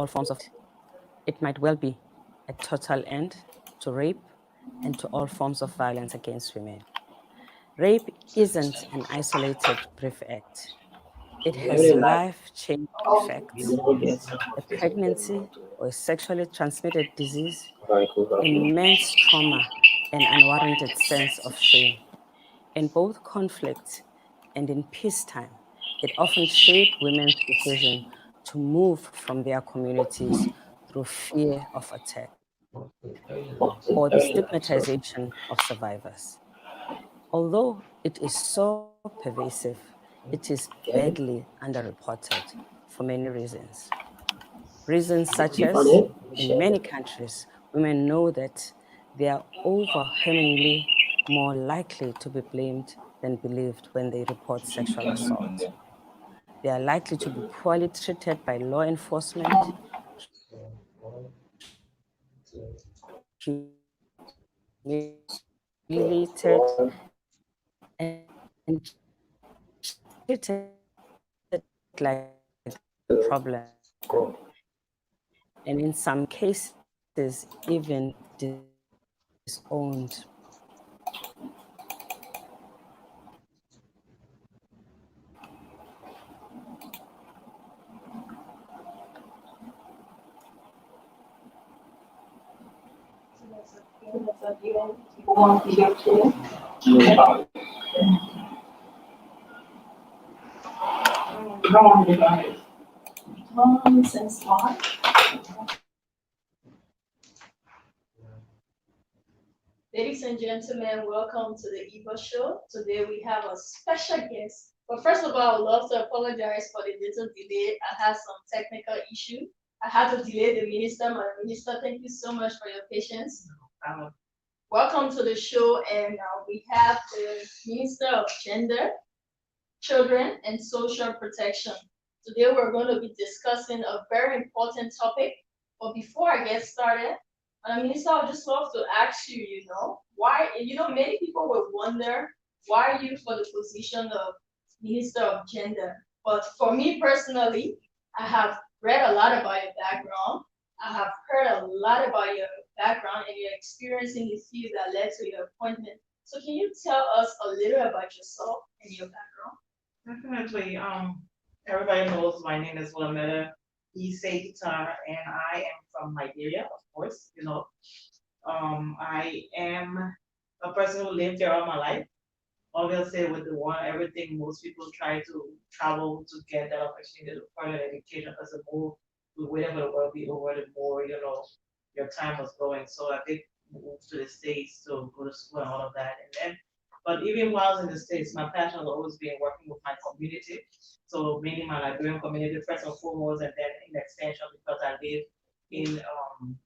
all forms of. It might well be a total end to rape and to all forms of violence against women. Rape isn't an isolated brief act. It has life-changing effects. A pregnancy or a sexually transmitted disease, immense trauma, and unwarranted sense of shame. In both conflict and in peacetime, it often shapes women's decision to move from their communities through fear of attack or the stigmatization of survivors. Although it is so pervasive, it is badly underreported for many reasons. Reasons such as, in many countries, women know that they are overwhelmingly more likely to be blamed than believed when they report sexual assault. They are likely to be poorly treated by law enforcement, humiliated, and treated like the problem, and in some cases, even disowned. Ladies and gentlemen, welcome to the Eva Show. Today we have a special guest. But first of all, I would love to apologize for the little delay. I had some technical issue. I had to delay the minister. My minister, thank you so much for your patience. Welcome to the show, and we have the Minister of Gender, Children, and Social Protection. Today we're going to be discussing a very important topic. But before I get started, Minister, I would just love to ask you, why, many people will wonder, why are you for the position of Minister of Gender? But for me personally, I have read a lot about your background. I have heard a lot about your background and your experience in the field that led to your appointment. So can you tell us a little about yourself and your background? Definitely. Everybody knows my name is Willametta Issei-Guitar, and I am from Liberia, of course. I am a person who lived here all my life. Obviously, with the war, everything, most people try to travel to get that opportunity to further education because the more we wait for the world be over, the more, your time was going. So I did move to the States to go to school and all of that. But even while I was in the States, my passion has always been working with my community. So meaning my Liberian community first and foremost, and then in extension because I live in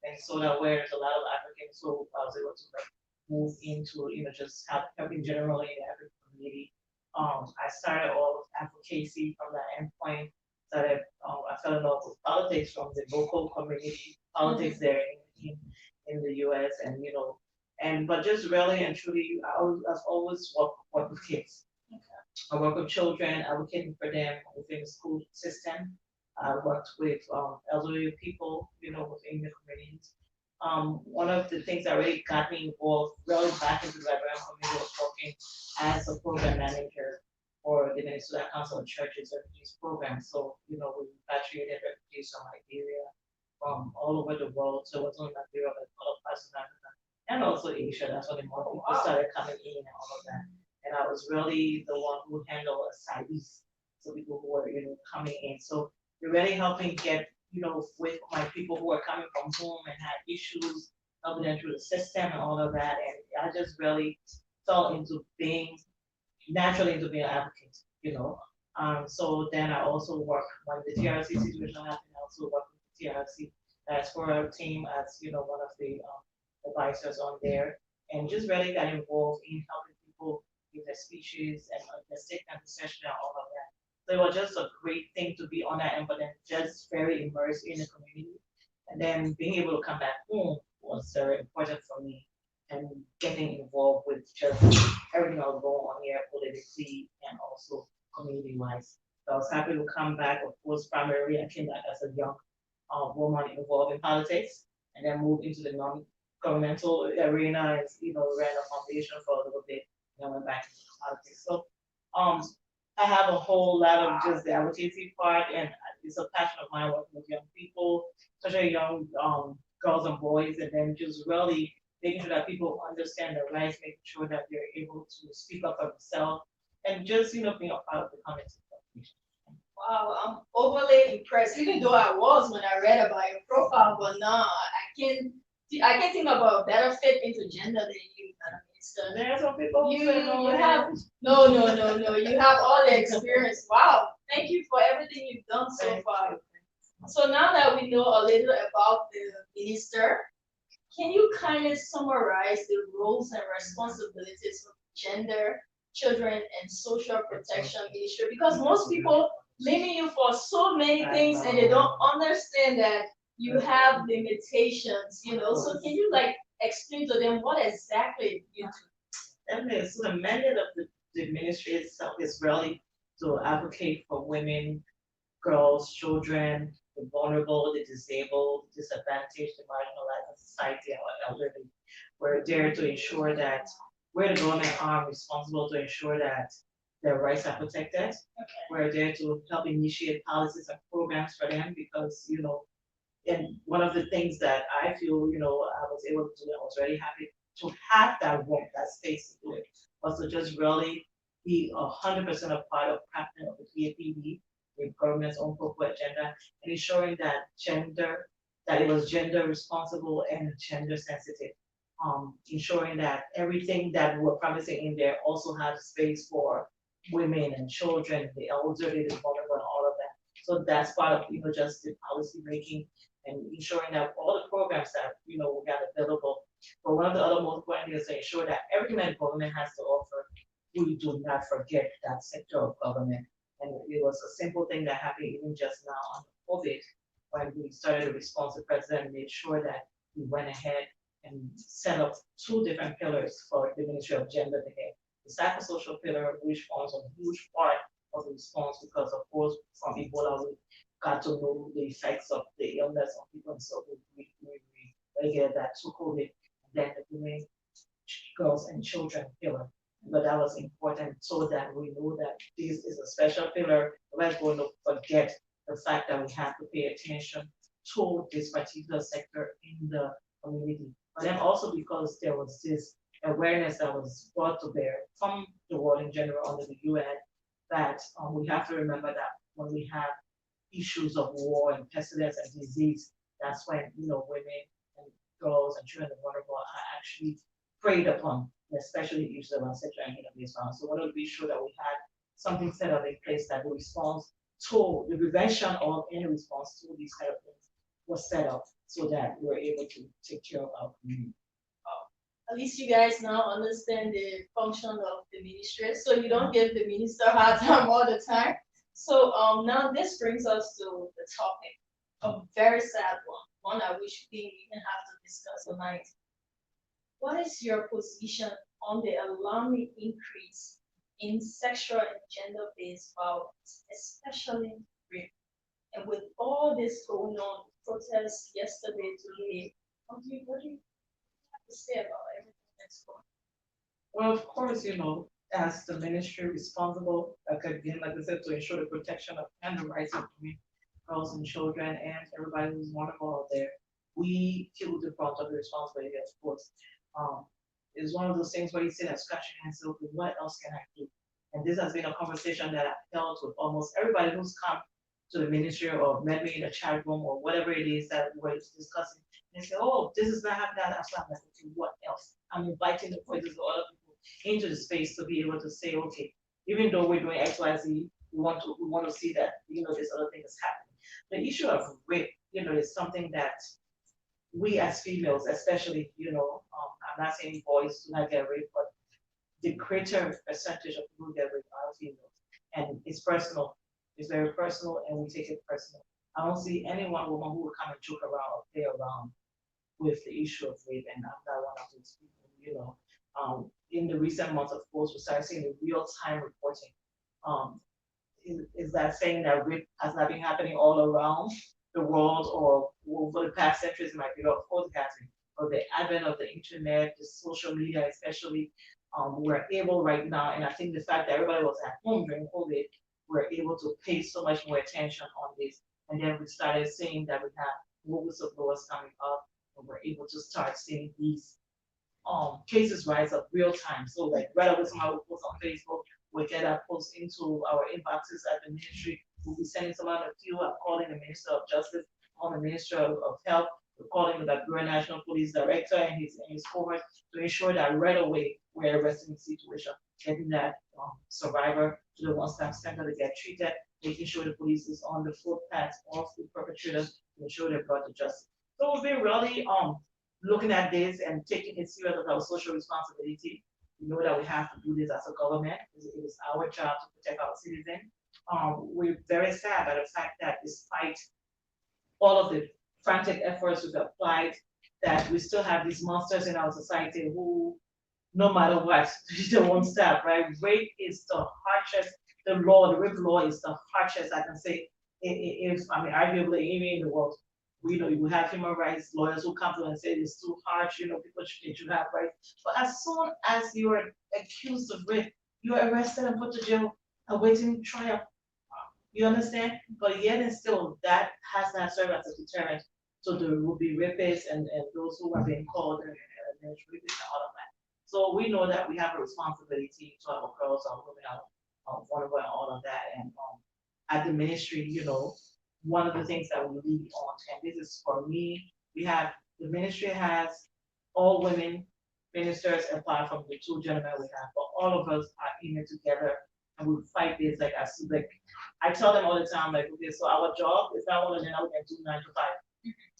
Minnesota where there's a lot of Africans, so I was able to like move into just helping generally in the African community. I started off with advocacy from that endpoint. Started I fell in love with politics from the local community politics there in the U.S. and but just really and truly, I've always worked with kids. I work with children, advocating for them within the school system. I worked with elderly people, within the communities. One of the things that really got me involved, really back into the Liberian community, was working as a program manager for the Minnesota Council of Churches Refugees Program. So, we repatriated refugees from Liberia, from all over the world. So it wasn't Liberia, but other parts of Africa and also Asia. That's when the more people started coming in and all of that. And I was really the one who handled asylums, so people who were, coming in. So we're really helping get, with my people who are coming from home and had issues, helping them through the system and all of that. And I just really fell into being naturally into being an advocate, So then I also worked when the TRC situation happened. I also worked with the TRC diaspora team as one of the advisors on there, and just really got involved in helping people with their speeches and the statement session and all of that. So it was just a great thing to be on that end, but then just very immersed in the community. And then being able to come back home was very important for me and getting involved with just everything that was going on here politically and also community wise. So I was happy to come back. Of course, primarily I came back as a young woman involved in politics, and then moved into the non-governmental arena, and ran a foundation for a little bit, and then went back into politics. So, I have a whole lot of just the advocacy part, and it's a passion of mine working with young people, especially young girls and boys, and then just really making sure that people understand their rights, making sure that they're able to speak up for themselves, and just being a part of the comments. Wow, I'm overly impressed, even though I was when I read about your profile, but now I can think about a better fit into gender than you, Madam Minister. There are some people who You say no. you have no. You have all the experience. Wow, thank you for everything you've done so far. So now that we know a little about the minister, can you kind of summarize the roles and responsibilities of gender, children, and social protection ministry? Because most people limit you for so many things and they don't understand that you have limitations, So can you explain to them what exactly you do? Definitely. So the mandate of the ministry itself is really to advocate for women, girls, children, the vulnerable, the disabled, disadvantaged, the marginalized in society, our elderly. We're there to ensure that we're the government arm responsible to ensure that their rights are protected. Okay. We're there to help initiate policies and programs for them because, and one of the things that I feel, I was able to do, I was really happy to have that room, that space to do it, was to just really be 100% a part of crafting of the PAPD, the government's own corporate agenda, and ensuring that it was gender responsible and gender sensitive. Ensuring that everything that we're promising in there also has space for women and children, the elderly, the vulnerable, and all of that. So that's part of, just the policy making and ensuring that all the programs that, we got available. But one of the other most important things is to ensure that everything that government has to offer, we do not forget that sector of government. And it was a simple thing that happened even just now on COVID, when we started a response, the president made sure that we went ahead and set up 2 different pillars for the Ministry of Gender to have. The psychosocial pillar, which forms a huge part of the response because, of course, from Ebola, we got to know the effects of the illness on people, and so we relegated that to COVID, and then the women, girls, and children pillar. But that was important so that we know that this is a special pillar. We're going to forget the fact that we have to pay attention to this particular sector in the community. But then also because there was this awareness that was brought to bear from the world in general under the UN that we have to remember that when we have issues of war and pestilence and disease, that's when women and girls and children and vulnerable are actually preyed upon, especially issues around sexual and gender-based violence. So we want to be sure that we had something set up in place that the response to the prevention of any response to these kind of things was set up so that we were able to take care of our community. At least you guys now understand the function of the ministry, so you don't give the minister a hard time all the time. So now this brings us to the topic, a very sad one I wish we didn't even have to discuss tonight. What is your position on the alarming increase in sexual and gender-based violence, especially rape? And with all this going on, protests yesterday, today, what do you have to say about everything that's going on? Well, of course, as the ministry responsible, again, like I said, to ensure the protection of and the rights of women, girls and children, and everybody who's vulnerable out there, we feel the brunt of the responsibility, of course. It's one of those things where you sit and scratch your hands, so what else can I do? And this has been a conversation that I've held with almost everybody who's come to the ministry or met me in a chat room or whatever it is that we're discussing. And they say, oh, this is not happening. That's not happening. Okay, what else? I'm inviting the voices of other people into the space to be able to say, okay, even though we're doing X, Y, Z, we want to see that this other thing is happening. The issue of rape, is something that we as females, especially, I'm not saying boys do not get raped, but the greater percentage of people who get raped are females, and it's personal. It's very personal, and we take it personal. I don't see any one woman who will come and joke around or play around with the issue of rape, and I'm not one of those people, in the recent months, of course, we started seeing the real-time reporting. Is that saying that rape has not been happening all around the world or over the past centuries, it might be, of course, it has been, but the advent of the internet, the social media especially, we're able right now, and I think the fact that everybody was at home during COVID, we're able to pay so much more attention on this. And then we started seeing that we have more whistleblowers coming up, and we're able to start seeing these cases rise up real time. So like right away somebody will post on Facebook, we'll get that post into our inboxes at the ministry. We'll be sending someone a few. I'm calling the Minister of Justice, on the Minister of Health, we're calling the Bureau National Police Director and his cohort to ensure that right away we're arresting the situation, getting that survivor to the one-stop center to get treated, making sure the police is on the footpath of the perpetrators to ensure they're brought to justice. So we've been really looking at this and taking it serious as our social responsibility. We know that we have to do this as a government. It is our job to protect our citizens. We're very sad by the fact that despite all of the frantic efforts we've applied, that we still have these monsters in our society who, no matter what, they won't stop, right? Rape is the harshest, the rape law is the harshest, I can say, if, I mean, arguably even in the world. We know you have human rights lawyers who come to and say it's too harsh, people should have rights. But as soon as you are accused of rape, you are arrested and put to jail, awaiting trial. You understand? But yet and still, that has not served as a deterrent. So there will be rapists and those who are being called and rapists and all of that. So we know that we have a responsibility to our girls, our women, our vulnerable, and all of that. And at the ministry, one of the things that we lead on, and this is for me, the ministry has all women ministers apart from the two gentlemen we have, but all of us are in it together and we fight this like I tell them all the time, like, okay, so our job is not one of them we can do 9 to 5.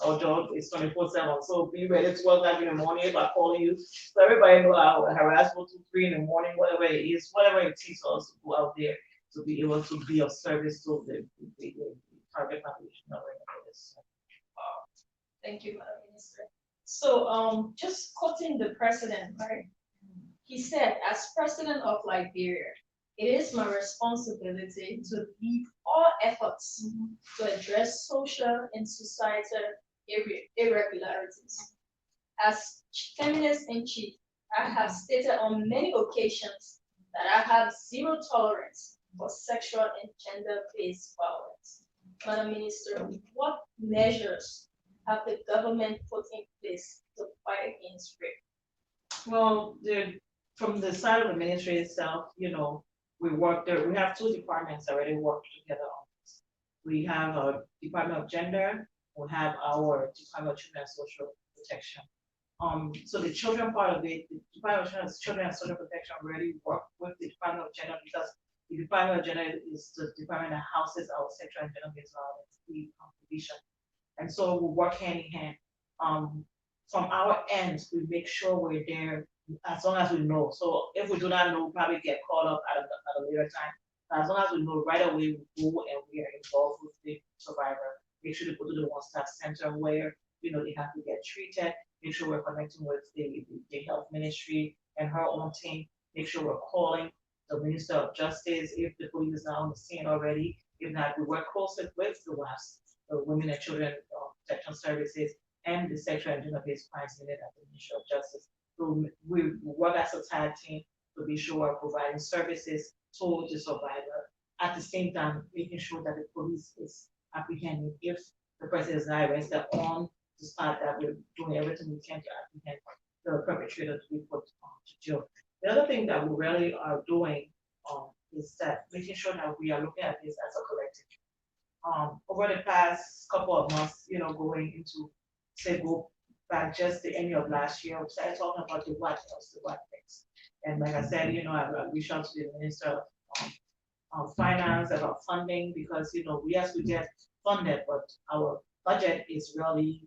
Our job is 24/7. So be ready to work like in the morning if I call you. So everybody know I will harass 2, 3 in the morning, whatever it is, whatever it takes us to go out there to be able to be of service to the target population of this. Thank you, Madam Minister. So just quoting the president, right? He said, as president of Liberia, it is my responsibility to lead all efforts to address social and societal irregularities. As feminist in chief, I have stated on many occasions that I have zero tolerance for sexual and gender-based violence. Madam Minister, what measures have the government put in place to fight against rape? Well, from the side of the ministry itself, we work there. We have 2 departments that already work together on this. We have a Department of Gender, we have our Department of Children and Social Protection. So the children part of it, the Department of Children and Social Protection already work with the Department of Gender because the Department of Gender is the department that houses our sexual and gender-based violence division. And so we work hand in hand. From our end, we make sure we're there as long as we know. So if we do not know, we probably get caught up at a later time. But as long as we know right away, we go and we are involved with the survivor. Make sure to go to the one-stop center where they have to get treated. Make sure we're connecting with the health ministry and her own team. Make sure we're calling the Minister of Justice if the police is not on the scene already. If not, we work closely with the WASP, the Women and Children Protection Services, and the Sexual and Gender-Based Crimes Unit at the Ministry of Justice. So we work as a tag team to be sure we're providing services to the survivor. At the same time, making sure that the police is apprehending if the person is not arrested on the spot, that we're doing everything we can to apprehend the perpetrator to be put to jail. The other thing that we really are doing is that making sure that we are looking at this as a collective. Over the past couple of months, going into, say, go back just the end of last year, we started talking about the what else, the what next. And like I said, I reached out to the Minister of Finance about funding because, yes, we get funded, but our budget is really,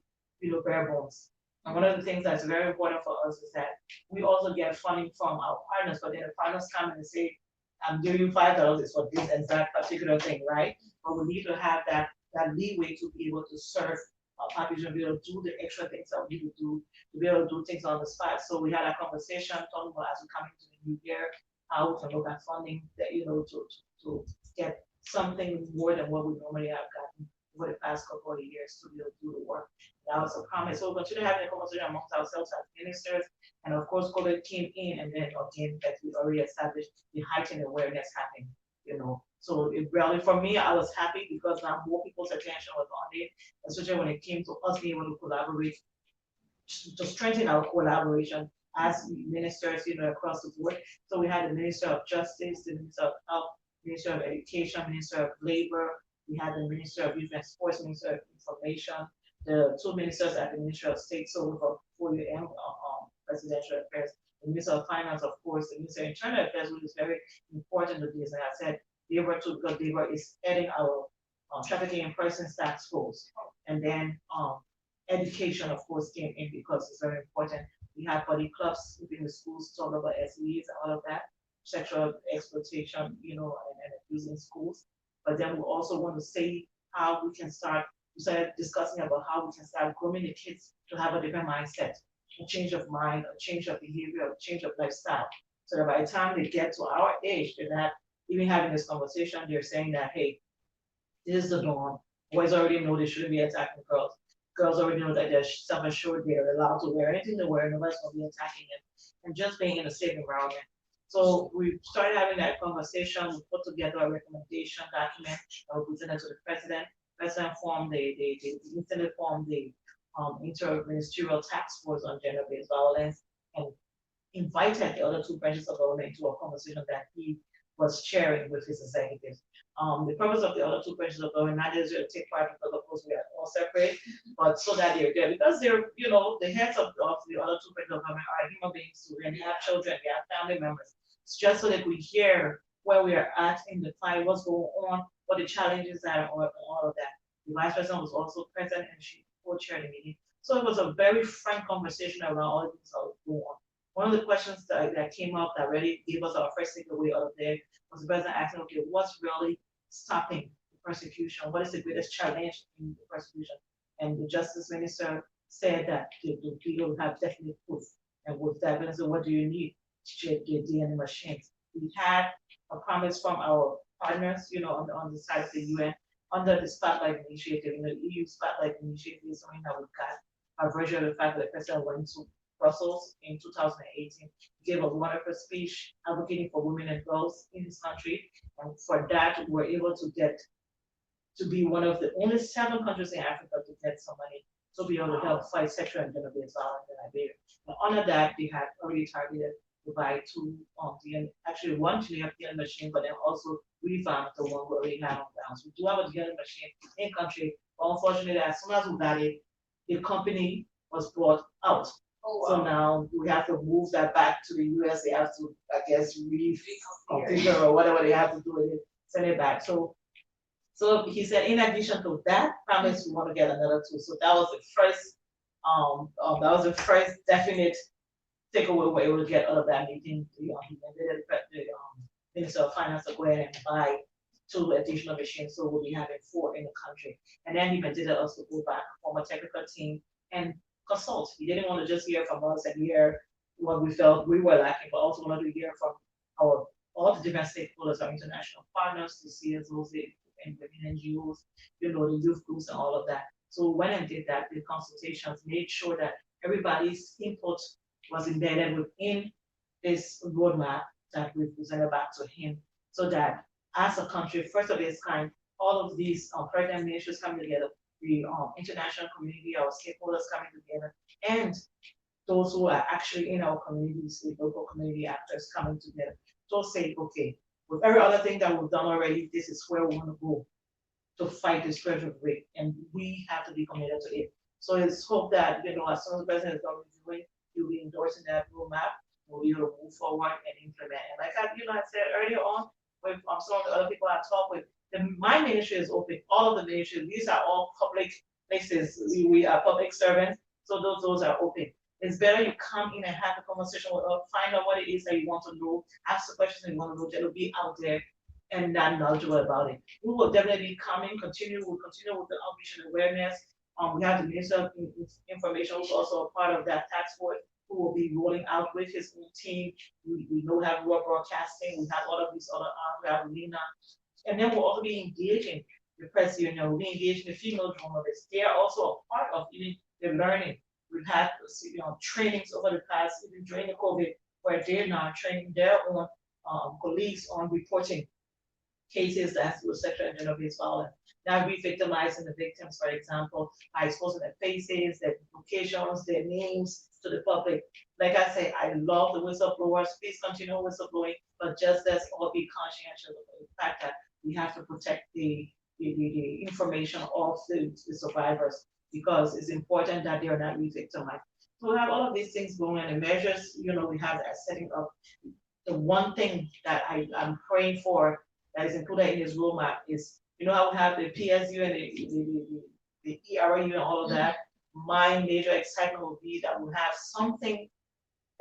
bare bones. And one of the things that's very important for us is that we also get funding from our partners, but then the partners come in and say, I'm giving you $5 for this exact particular thing, right? But we need to have that leeway to be able to serve our population, be able to do the extra things that we need to do, to be able to do things on the spot. So we had a conversation talking about as we come into the new year, how we can look at funding that, to get something more than what we normally have gotten over the past couple of years to be able to do the work. That was a promise. So we'll continue having a conversation amongst ourselves as ministers. And of course, COVID came in, and then again, that we already established the heightened awareness happening, So it really, for me, I was happy because now more people's attention was on it, especially when it came to us being able to collaborate, to strengthen our collaboration as ministers, across the board. So we had the Minister of Justice, the Minister of Health, Minister of Education, Minister of Labor. We had the Minister of Youth and Sports, Minister of Information, the two ministers at the Ministry of State, so for portfolio and presidential affairs, the Minister of Finance, of course, the Minister of Internal Affairs, which is very important to this. And I said, labor too, because labor is heading our trafficking in persons task force. And then education, of course, came in because it's very important. We have body clubs within the schools, talk about SEs and all of that, sexual exploitation, and abuse in schools. But then we also want to say how we can start discussing about how we can start grooming the kids to have a different mindset, a change of mind, a change of behavior, a change of lifestyle. So that by the time they get to our age, they're not even having this conversation, they're saying that, hey, this is the norm. Boys already know they shouldn't be attacking girls. Girls already know that they're self-assured, they're allowed to wear anything they wear, nobody's going to be attacking them. And just being in a safe environment. So we started having that conversation. We put together a recommendation document that we presented to the president. President formed instantly formed the interministerial task force on gender-based violence and invited the other two branches of government to a conversation that he was sharing with his executives. The purpose of the other two branches of government, not just to take part because of course we are all separate, but so that they're there because they're, the heads of the other two branches of government are human beings too, and they have children, they have family members. It's just so that we hear where we are at in the fight, what's going on, what the challenges are, and all of that. The vice president was also present and she co-chaired the meeting. So it was a very frank conversation around all of things that was going on. One of the questions that came up that really gave us our first takeaway out of there was the president asking, okay, what's really stopping the persecution? What is the greatest challenge in the persecution? And the justice minister said that the people have definite proof. And with that, so what do you need to check your DNA machines? We had a promise from our partners, on the side of the UN, under the Spotlight Initiative. The EU Spotlight Initiative is something that we got a version of the fact that the president went to Brussels in 2018, gave a wonderful speech advocating for women and girls in this country. And for that, we were able to get to be one of the only 7 countries in Africa to get some money to be able to help fight sexual and gender-based violence in Liberia. And under that, they had already targeted to buy 2 actually 1 DNA machine, but then also revamp the one we already have on ground. So we do have a DNA machine in country, but unfortunately, as soon as we got it, the company was bought out. Oh, wow. So now we have to move that back to the US. They have to, I guess, reconfigure or whatever they have to do with it, send it back. So he said, in addition to that promise, we want to get another 2. So that was the first definite takeaway we were able to get out of that meeting. The Minister of Finance to go ahead and buy 2 additional machines, so we'll be having 4 in the country. And then he mandated us to go back, form a technical team, and consult. He didn't want to just hear from us and hear what we felt we were lacking, but also wanted to hear from all the different stakeholders, our international partners, the CSOs, the NGOs, the youth groups, and all of that. So we went and did that, the consultations, made sure that everybody's input was embedded within this roadmap that we presented back to him, so that as a country, first of its kind, all of these pregnant ministries coming together, the international community, our stakeholders coming together, and those who are actually in our communities, the local community actors coming together, to say, okay, with every other thing that we've done already, this is where we want to go to fight this spread of rape, and we have to be committed to it. So it's hope that, as soon as the president is done reviewing, he'll be endorsing that roadmap, we'll be able to move forward and implement. And like I said earlier on, with some of the other people I talked with, my ministry is open. All of the ministries, these are all public places. We are public servants, so those are open. It's better you come in and have a conversation with us, find out what it is that you want to know, ask the questions you want to know, that will be out there and not knowledgeable about it. We will definitely come in, we'll continue with the outreach and awareness. We have the Minister of Information, who's also a part of that task force, who will be rolling out with his own team. We know we have Rural Broadcasting, we have all of these other we have Lena. And then we'll also be engaging the press union, we engage the female journalists. They are also a part of even the learning. We've had trainings over the past, even during the COVID, where they're now training their own colleagues on reporting cases that with sexual and gender-based violence. Now re-victimizing the victims, for example, by exposing their faces, their locations, their names to the public. Like I say, I love the whistleblowers. Please continue whistleblowing, but just let's all be conscientious of the fact that we have to protect the information of the survivors, because it's important that they are not re-victimized. So we have all of these things going on, and measures, we have that setting up. The one thing that I'm praying for that is included in this roadmap is, I will have the PSU and the ERU and all of that. My major excitement will be that we'll have something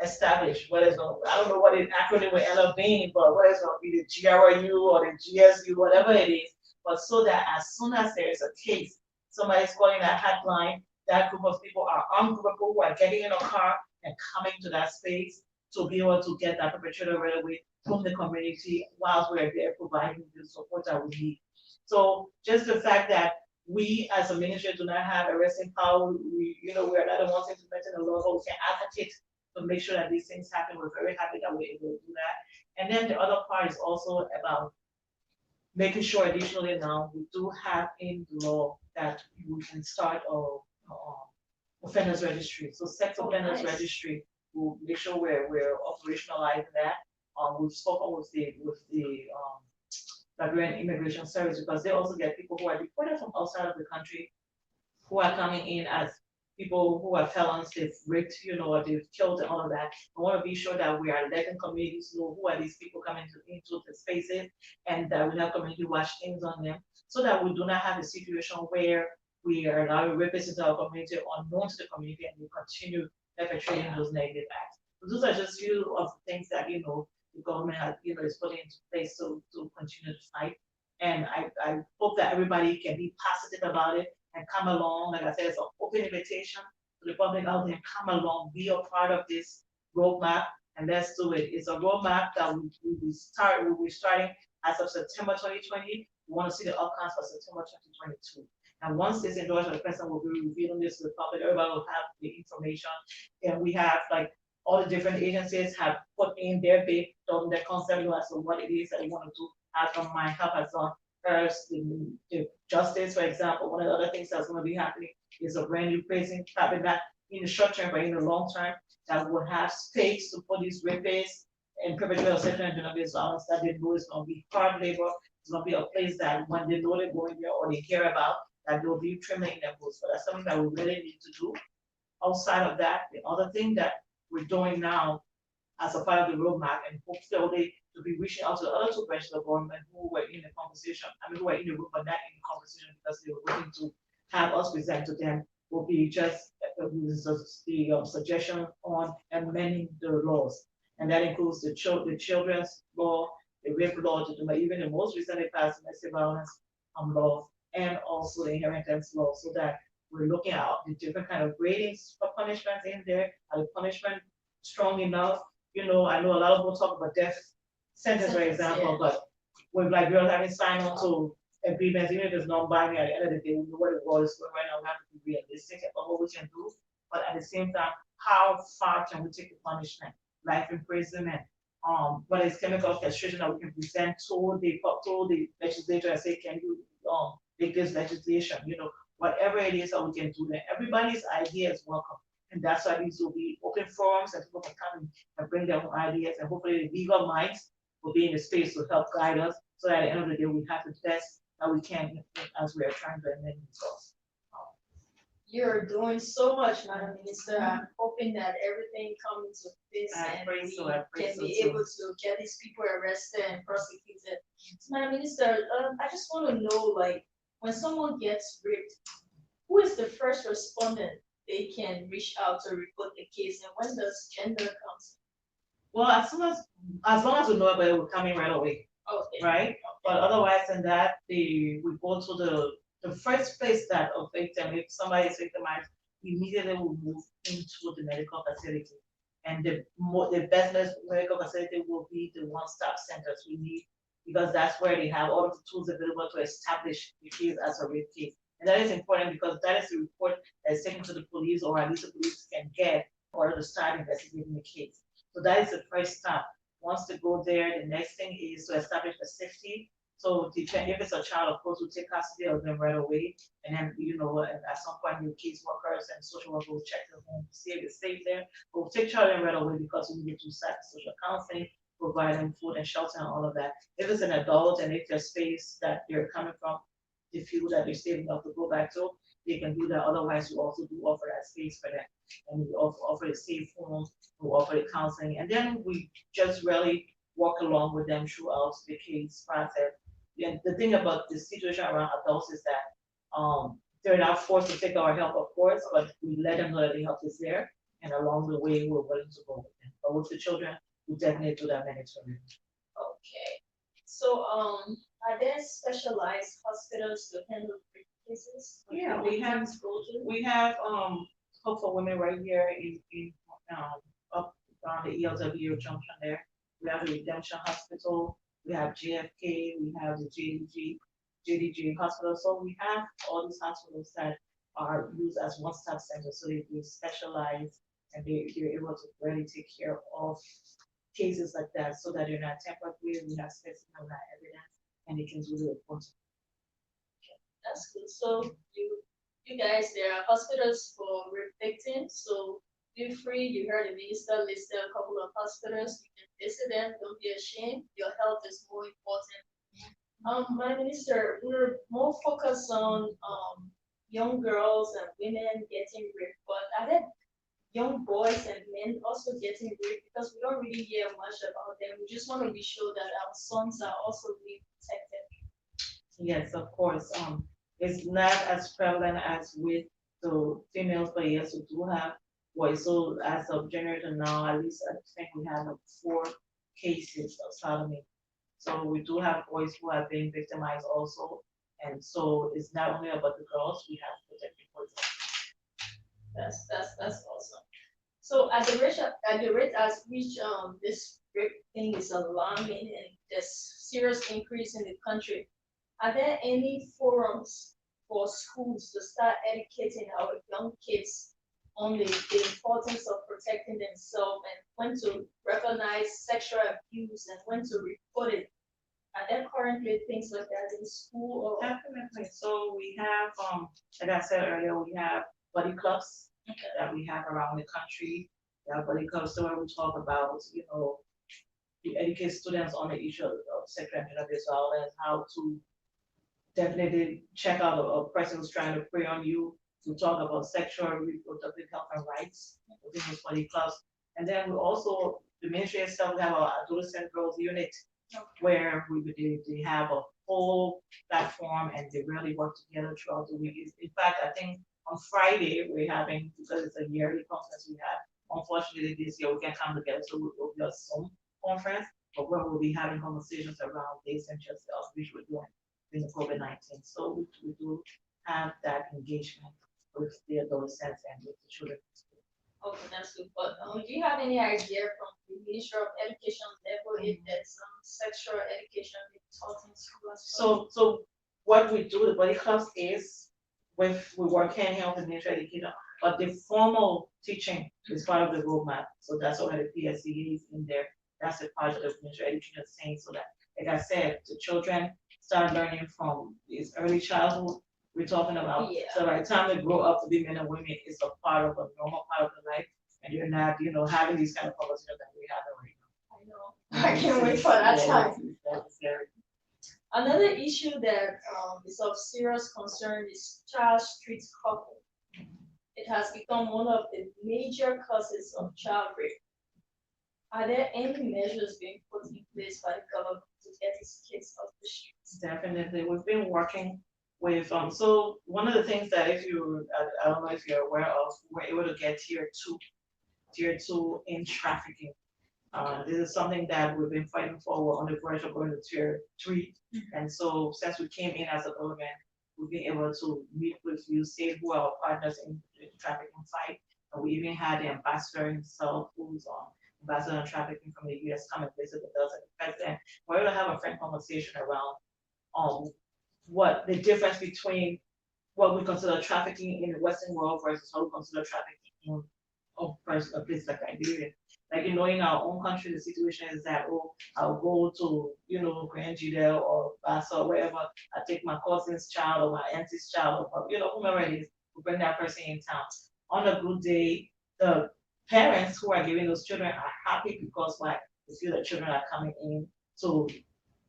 established, whether it's I don't know what the acronym will end up being, but whether it's going to be the GRU or the GSU, whatever it is, but so that as soon as there is a case, somebody's calling that hotline, that group of people are ungroupable, who are getting in a car and coming to that space to be able to get that perpetrator right away from the community whilst we're there providing the support that we need. So just the fact that we as a ministry do not have arresting power, we are not the ones implementing the law, but we can advocate to make sure that these things happen. We're very happy that we're able to do that. And then the other part is also about making sure additionally now we do have in the law that we can start a offenders registry. So sex offenders registry, we'll make sure we're operationalizing that. We've spoken with the Liberian Immigration Service, because they also get people who are deported from outside of the country who are coming in as people who are felons, they've raped, or they've killed and all of that. I want to be sure that we are letting communities know who are these people coming into the spaces, and that we have community watch teams on them, so that we do not have a situation where we are allowing rapists into our community unknown to the community, and we continue perpetrating those negative acts. So those are just few of the things that the government has, is putting into place to continue to fight. And I hope that everybody can be positive about it and come along. Like I said, it's an open invitation to the public out there. Come along, be a part of this roadmap, and let's do it. It's a roadmap that we'll be starting as of September 2020. We want to see the outcomes for September 2022. And once this endorsement, the president will be revealing this to the public. Everybody will have the information. And we have all the different agencies have put in their big their concept as to what it is that they want to do. As from my help has done first, the justice, for example, one of the other things that's going to be happening is a brand new prison, probably not in the short term, but in the long term, that will have space to put these rapists and perpetrators of sexual and gender-based violence that they know is going to be hard labor. It's going to be a place that when they know they're going there or they hear about, that they'll be trembling in their boots. But that's something that we really need to do. Outside of that, the other thing that we're doing now as a part of the roadmap, and hopefully to be reaching out to the other two branches of government who were in the conversation, who were in the room but not in the conversation because they were waiting to have us present to them, will be just the suggestion on amending the laws. And that includes the children's law, the rape law, even the most recently passed domestic violence law, and also the inheritance law, so that we're looking at the different kind of gradings for punishments in there. Are the punishment strong enough? I know a lot of people talk about death sentence, for example, but with girls having signed on to agreements, even if it's non-binding, at the end of the day, we know what it was. But right now, we have to be realistic about what we can do. But at the same time, how far can we take the punishment? Life imprisonment, whether it's chemical castration that we can present to the legislature and say, can you make this legislation? Whatever it is that we can do, then everybody's idea is welcome. And that's why these will be open forums and people can come and bring their own ideas, and hopefully the legal minds will be in the space to help guide us, so that at the end of the day we have the best that we can as we are trying to amend these laws. You're doing so much, Madam Minister. I'm hoping that everything comes with this and we can be able to get these people arrested and prosecuted. So, Madam Minister, I just want to know, when someone gets raped, who is the first respondent they can reach out to report the case, and when does gender come? Well, as long as we know about it, we're coming right away. Okay. Right? Okay. But otherwise than that, we go to the first place that a victim, if somebody is victimized, immediately will move into the medical facility. And the best medical facility will be the one-stop centers. We because that's where they have all of the tools available to establish the case as a rape case. And that is important because that is the report that is taken to the police, or at least the police can get or to start investigating the case. So that is the first step. Once they go there, the next thing is to establish the safety. So if it's a child, of course, we'll take custody of them right away. And then, at some point, your caseworkers and social workers will check the home to see if it's safe there. But we'll take charge of them right away because we need to start social counseling, provide them food and shelter and all of that. If it's an adult and if there's space that they're coming from, they feel that they're safe enough to go back to, they can do that. Otherwise, we also do offer that space for them. And we also offer a safe home, we offer the counseling, and then we just really walk along with them throughout the case process. And the thing about the situation around adults is that they're not forced to take our help, of course, but we let them know that the help is there, and along the way, we're willing to go with them. But with the children, we definitely do that mandatory. Okay. So, are there specialized hospitals to handle rape cases? Yeah, we have Hope for Women right here in up around the ELW junction there. We have the Redemption Hospital, we have JFK, we have the JDG Hospital. So we have all these hospitals that are used as one-stop centers. So they specialize and they're able to really take care of cases like that so that they're not tampered with, we have specific evidence, and they can do the reporting. That's good. So you guys, there are hospitals for rape victims. So feel free. You heard the minister listed a couple of hospitals. You can visit them. Don't be ashamed. Your health is more important. My minister, we're more focused on young girls and women getting raped, but are there young boys and men also getting raped? Because we don't really hear much about them. We just want to be sure that our sons are also being protected. Yes, of course. It's not as prevalent as with the females, but yes, we do have boys. So as of January to now, at least I think we have 4 cases of sodomy. So we do have boys who are being victimized also. And so it's not only about the girls, we have to protect the boys. That's awesome. So at the rate at which this rape thing is alarming and there's serious increase in the country, are there any forums for schools to start educating our young kids on the importance of protecting themselves and when to recognize sexual abuse and when to report it? Are there currently things like that in school? Or? Definitely. So we have, like I said earlier, we have buddy clubs that we have around the country. We have buddy clubs where we talk about, we educate students on the issue of sexual and gender-based violence, how to definitely check out a person who's trying to prey on you, to talk about sexual reproductive health and rights within those body clubs. And then we also, the ministry itself, we have our adolescent girls unit where they have a whole platform and they really work together throughout the week. In fact, I think on Friday we're having, because it's a yearly conference we have, unfortunately this year we can't come together, so we'll be a Zoom conference, but where we'll be having conversations around this and just the outreach we're doing in the COVID-19. So we do have that engagement with the adolescents and with the children. Okay, that's good. But do you have any idea from the Ministry of Education level if there's some sexual education being taught in school as well? So what we do, the body clubs is we work hand in hand with the Ministry of Education, but the formal teaching is part of the roadmap. So that's why the PSCE is in there. That's a part of the Ministry of Education saying so that, like I said, the children start learning from this early childhood. We're talking about, so by the time they grow up to be men and women, it's a part of a normal part of their life, and you're not, having these kind of conversations that we have right now. I know. I can't wait for that time. Another issue that is of serious concern is child street couple. It has become one of the major causes of child rape. Are there any measures being put in place by the government to get these kids off the streets? Definitely, we've been working with so one of the things that I don't know if you're aware of, we're able to get tier two in trafficking. This is something that we've been fighting for. We're on the verge of going to tier 3, and so since we came in as a government, we've been able to meet with USAID, who are our partners in the trafficking fight. And we even had the ambassador himself, who's ambassador on trafficking from the US come and visit with us and the president. We're able to have a frank conversation around what the difference between what we consider trafficking in the Western world versus how we consider trafficking in a place like Liberia. Like, in our own country, the situation is that, oh, I'll go to, Grand Judea or Bassa or wherever, I take my cousin's child or my auntie's child or, whomever it is, to bring that person in town. On a good day, the parents who are giving those children are happy because why? They feel the children are coming in to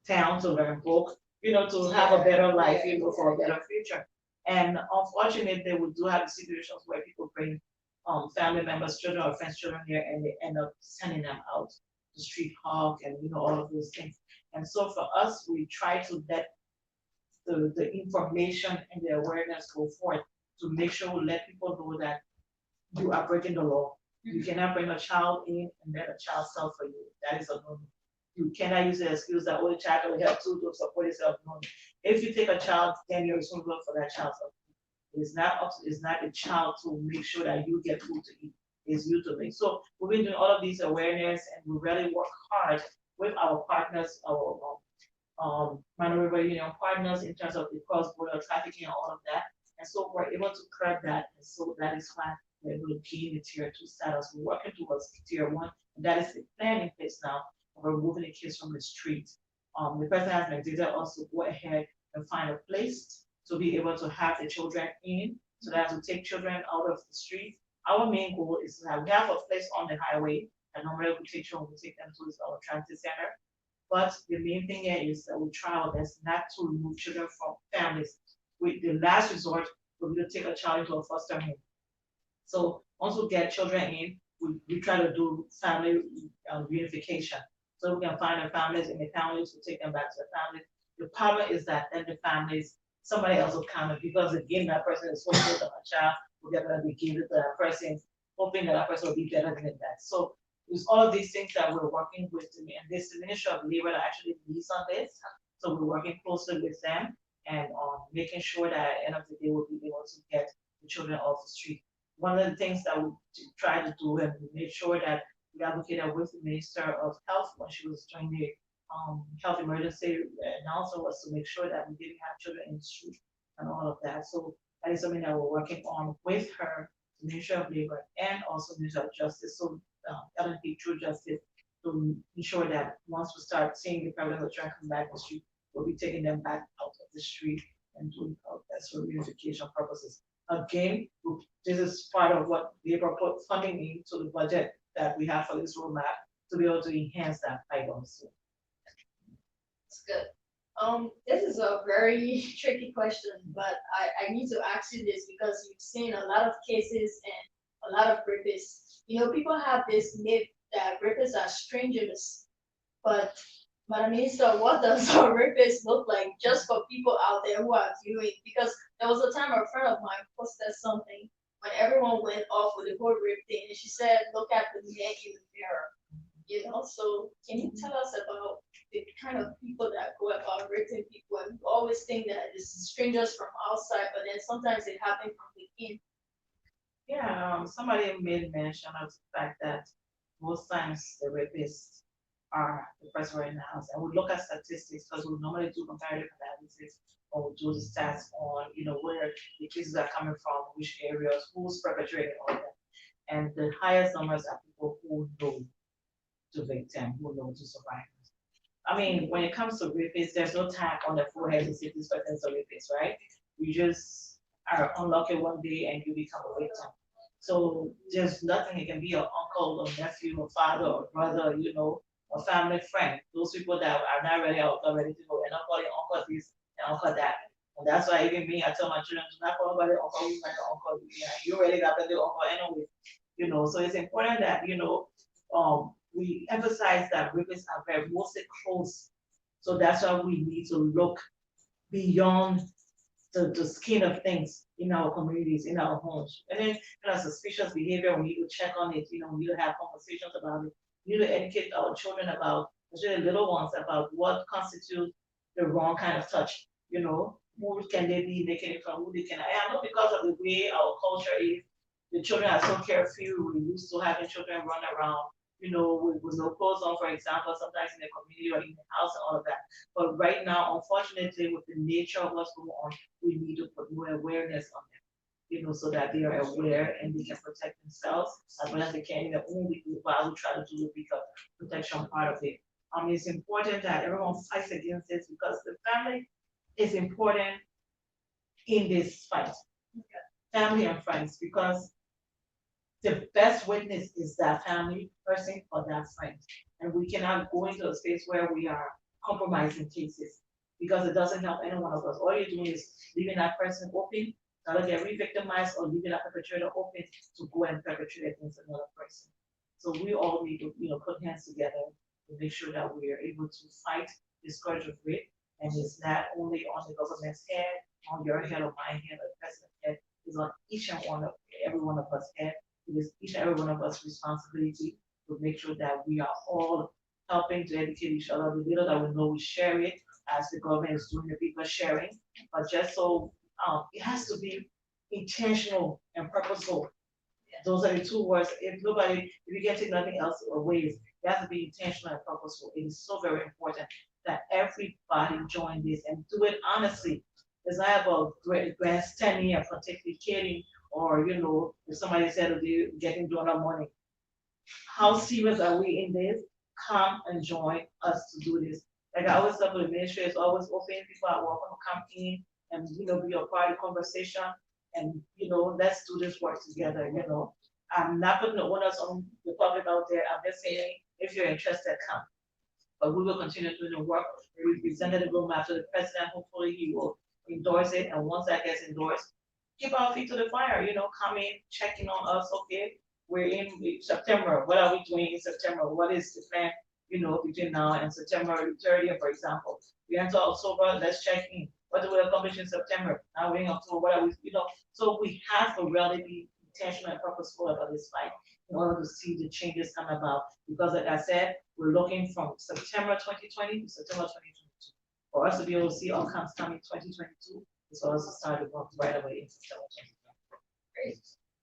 town to learn book, to have a better life, for a better future. And unfortunately, we do have situations where people bring family members, children, or friends' children here, and they end up sending them out to street hawk and all of those things. And so for us, we try to let the information and the awareness go forth to make sure we let people know that you are breaking the law. You cannot bring a child in and let a child sell for you. That is a no. You cannot use the excuse that the child will help to support itself. No. If you take a child, then you're responsible for that child's life. It's not the child to make sure that you get food to eat. It's you to make. So we've been doing all of these awareness, and we really work hard with our partners, our Minority River Union partners in terms of the cross-border trafficking and all of that. And so we're able to curb that. And so that is why we're able to gain the tier 2 status. We're working towards tier 1, and that is the plan in place now. We're removing the kids from the street. The president has mandated us to go ahead and find a place to be able to have the children in, so that we take children out of the street. Our main goal is that we have a place on the highway, and normally we take children, we take them to our transit center. But the main thing here is that we try our best not to remove children from families. The last resort, we will take a child into a foster home. So once we get children in, we try to do family reunification. So we can find the families in the families to take them back to the families. The problem is that then the families, somebody else will come, and because again that person is so close to a child, we're going to be given to that person, hoping that person will be better than that. So there's all of these things that we're working with, and this Ministry of Labor actually leads on this. So we're working closely with them and making sure that at the end of the day we'll be able to get the children off the street. One of the things that we try to do, and we made sure that we advocated with the Minister of Health when she was doing the health emergency announcement, was to make sure that we didn't have children in the street and all of that. So that is something that we're working on with her, the Ministry of Labor, and also Ministry of Justice. So LNP True Justice, to ensure that once we start seeing the prevalence of children come back in the street, we'll be taking them back out of the street and doing that for reunification purposes. Again, this is part of what Labor put funding into the budget that we have for this roadmap to be able to enhance that fight also. That's good. This is a very tricky question, but I need to ask you this because you've seen a lot of cases and a lot of rapists. People have this myth that rapists are strangers, but Madam Minister, what does a rapist look like just for people out there who are viewing? Because there was a time a friend of mine posted something when everyone went off with the whole rape thing, and she said, look at the man in the mirror. So can you tell us about the kind of people that go about raping people? And we always think that it's strangers from outside, but then sometimes it happens from within. Yeah, somebody made mention of the fact that most times the rapists are the person right in the house. And we look at statistics because we normally do comparative analysis, or we do the stats on, where the cases are coming from, which areas, who's perpetrating all that. And the highest numbers are people who know the victim, who know the survivors. I mean, when it comes to rapists, there's no tag on the forehead to say this person is a rapist, right? You just are unlucky one day and you become a victim. So there's nothing, it can be your uncle or nephew or father or brother, a family friend. Those people that are not ready to go, and not calling uncle this and uncle that. And that's why even me, I tell my children, do not call nobody uncle, you my uncle. You already got the uncle anyway. So it's important that, we emphasize that rapists are very mostly close. So that's why we need to look beyond the skin of things in our communities, in our homes. And then suspicious behavior, we need to check on it, we need to have conversations about it. We need to educate our children about, especially the little ones, about what constitutes the wrong kind of touch. Who can they be making it from, who they can. I know because of the way our culture is, the children are so carefree. We're used to having children run around with no clothes on, for example, sometimes in the community or in the house and all of that. But right now, unfortunately, with the nature of what's going on, we need to put more awareness on them, so that they are aware and they can protect themselves as well as they can in their own legal while we try to do the legal protection part of it. It's important that everyone fights against this because the family is important in this fight. Family and friends, because the best witness is that family person or that friend. And we cannot go into a space where we are compromising cases because it doesn't help any one of us. All you're doing is leaving that person open, either get re-victimized or leaving that perpetrator open to go and perpetrate against another person. So we all need to, put hands together to make sure that we are able to fight this scourge of rape. And it's not only on the government's head, on your head or my head or the president's head, it's on each and every one of us head. It is each and every one of us responsibility to make sure that we are all helping to educate each other. The little that we know, we share it as the government is doing the people sharing. But just so it has to be intentional and purposeful. Those are the two words. If you can take nothing else away, it has to be intentional and purposeful. It is so very important that everybody join this and do it honestly. It's not about grandstanding and pontificating or, if somebody said they're getting donor money. How serious are we in this? Come and join us to do this. Like I always tell the ministry is always open. People are welcome to come in and, be a part of the conversation. And, let's do this work together, I'm not putting the onus on the public out there. I'm just saying, if you're interested, come. But we will continue doing the work. We presented the roadmap to the president. Hopefully he will endorse it. And once that gets endorsed, keep our feet to the fire, come in, checking on us. Okay, we're in September. What are we doing in September? What is the plan, between now and September 30th, for example? We enter October, let's check in. What do we accomplish in September? Now we're in October, what are we, So we have to really be intentional and purposeful about this fight in order to see the changes come about. Because like I said, we're looking from September 2020 to September 2022. For us to be able to see outcomes coming 2022, as well as to start the work right away in September 2022. Great.